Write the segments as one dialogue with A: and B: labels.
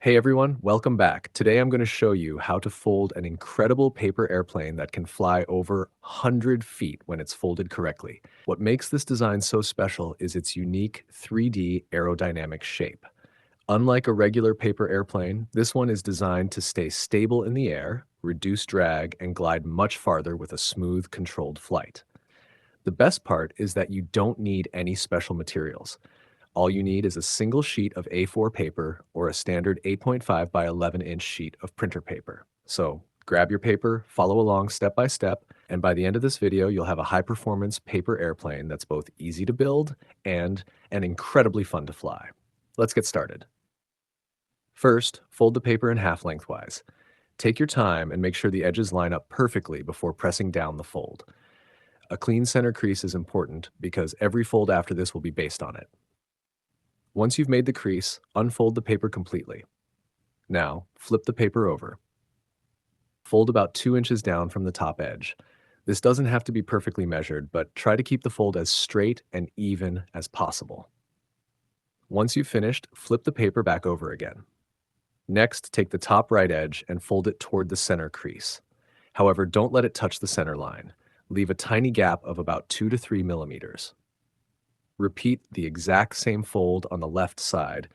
A: Hey everyone, welcome back. Today I'm going to show you how to fold an incredible paper airplane that can fly over 100 feet when it's folded correctly. What makes this design so special is its unique 3D aerodynamic shape. Unlike a regular paper airplane, this one is designed to stay stable in the air, reduce drag, and glide much farther with a smooth, controlled flight. The best part is that you don't need any special materials. All you need is a single sheet of A4 paper or a standard 8.5 by 11-inch sheet of printer paper. So grab your paper, follow along step by step, and by the end of this video, you'll have a high-performance paper airplane that's both easy to build and incredibly fun to fly. Let's get started. First, fold the paper in half lengthwise. Take your time and make sure the edges line up perfectly before pressing down the fold. A clean center crease is important because every fold after this will be based on it. Once you've made the crease, unfold the paper completely. Now, flip the paper over. Fold about 2 inches down from the top edge. This doesn't have to be perfectly measured, but try to keep the fold as straight and even as possible. Once you've finished, flip the paper back over again. Next, take the top right edge and fold it toward the center crease. However, don't let it touch the center line. Leave a tiny gap of about 2 to 3 millimeters. Repeat the exact same fold on the left side,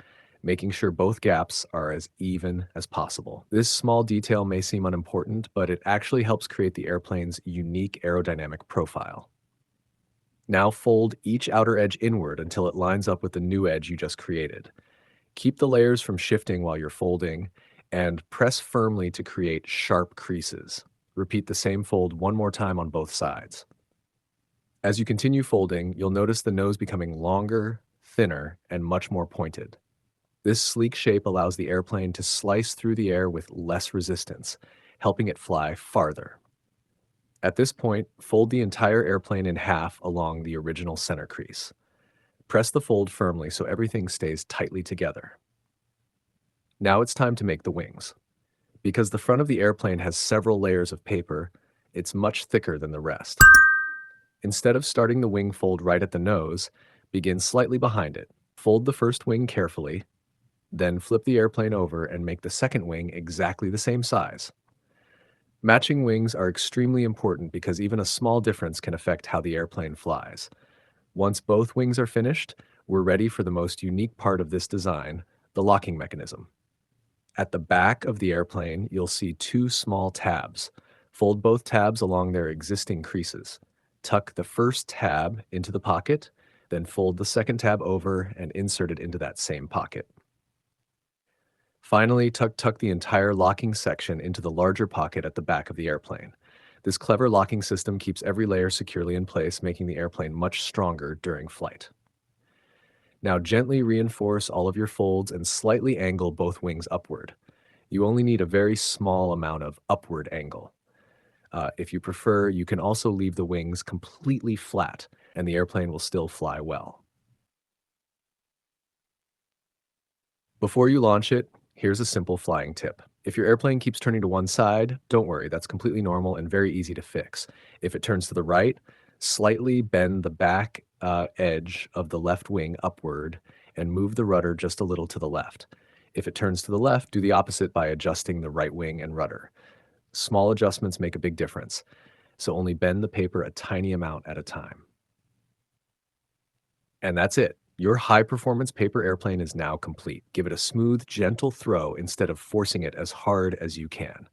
A: making sure both gaps are as even as possible. This small detail may seem unimportant, but it actually helps create the airplane's unique aerodynamic profile. Now fold each outer edge inward until it lines up with the new edge you just created. Keep the layers from shifting while you're folding, and press firmly to create sharp creases. Repeat the same fold one more time on both sides. As you continue folding, you'll notice the nose becoming longer, thinner, and much more pointed. This sleek shape allows the airplane to slice through the air with less resistance, helping it fly farther. At this point, fold the entire airplane in half along the original center crease. Press the fold firmly so everything stays tightly together. Now it's time to make the wings. Because the front of the airplane has several layers of paper, it's much thicker than the rest. Instead of starting the wing fold right at the nose, begin slightly behind it. Fold the first wing carefully, then flip the airplane over and make the second wing exactly the same size. Matching wings are extremely important because even a small difference can affect how the airplane flies. Once both wings are finished, we're ready for the most unique part of this design, the locking mechanism. At the back of the airplane, you'll see 2 small tabs. Fold both tabs along their existing creases. Tuck the first tab into the pocket, then fold the second tab over and insert it into that same pocket. Finally, tuck the entire locking section into the larger pocket at the back of the airplane. This clever locking system keeps every layer securely in place, making the airplane much stronger during flight. Now gently reinforce all of your folds and slightly angle both wings upward. You only need a very small amount of upward angle. If you prefer, you can also leave the wings completely flat, and the airplane will still fly well. Before you launch it, here's a simple flying tip. If your airplane keeps turning to one side, don't worry, that's completely normal and very easy to fix. If it turns to the right, slightly bend the back edge of the left wing upward and move the rudder just a little to the left. If it turns to the left, do the opposite by adjusting the right wing and rudder. Small adjustments make a big difference, so only bend the paper a tiny amount at a time. And that's it. Your high-performance paper airplane is now complete. Give it a smooth, gentle throw instead of forcing it as hard as you can.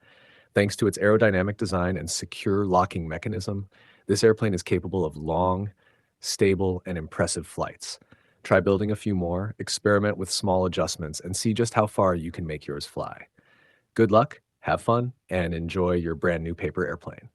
A: Thanks to its aerodynamic design and secure locking mechanism, this airplane is capable of long, stable, and impressive flights. Try building a few more, experiment with small adjustments, and see just how far you can make yours fly. Good luck, have fun, and enjoy your brand new paper airplane.